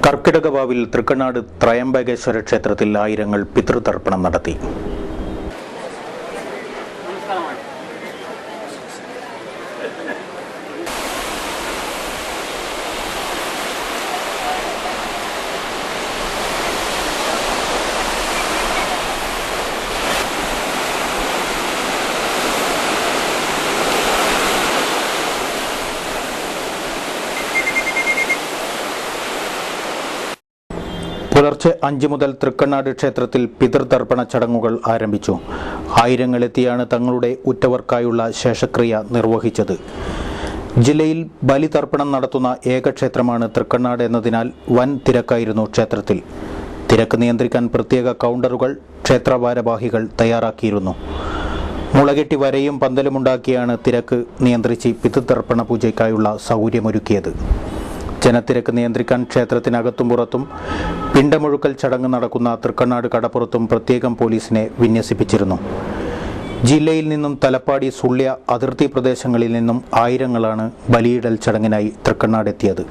കർക്കിടകവാവിൽ തൃക്കണ്ണാട് ത്രയംബകേശ്വര ക്ഷേത്രത്തിൽ ആയിരങ്ങൾ പിതൃതർപ്പണം നടത്തി. പുലർച്ചെ 5 മുതൽ തൃക്കണ്ണാട് ക്ഷേത്രത്തിൽ പിതൃതർപ്പണ ചടങ്ങുകൾ ആരംഭിച്ചു. ആയിരങ്ങളെത്തിയാണ് തങ്ങളുടെ ഉറ്റവർക്കായുള്ള ശേഷക്രിയ നിർവഹിച്ചത്. ജില്ലയിൽ ബലിതർപ്പണം നടത്തുന്ന ഏക ക്ഷേത്രമാണ് തൃക്കണ്ണാട് എന്നതിനാൽ വൻ തിരക്കായിരുന്നു ക്ഷേത്രത്തിൽ. തിരക്ക് നിയന്ത്രിക്കാൻ പ്രത്യേക കൗണ്ടറുകൾ ക്ഷേത്രഭാരവാഹികൾ തയ്യാറാക്കിയിരുന്നു. മുളകെട്ടി വരയും പന്തലുമുണ്ടാക്കിയാണ് തിരക്ക് നിയന്ത്രിച്ച് പിതൃതർപ്പണ പൂജയ്ക്കായുള്ള സൗകര്യമൊരുക്കിയത്. ജനത്തിരക്ക് നിയന്ത്രിക്കാൻ ക്ഷേത്രത്തിനകത്തും പുറത്തും പിണ്ടമൊഴുക്കൽ ചടങ്ങ് നടക്കുന്ന തൃക്കണ്ണാട് കടപ്പുറത്തും പ്രത്യേകം പോലീസിനെ വിന്യസിപ്പിച്ചിരുന്നു. ജില്ലയിൽ നിന്നും തലപ്പാടി, സുള്യ അതിർത്തി പ്രദേശങ്ങളിൽ നിന്നും ആയിരങ്ങളാണ് ബലിയിടൽ ചടങ്ങിനായി തൃക്കണ്ണാട് എത്തിയത്.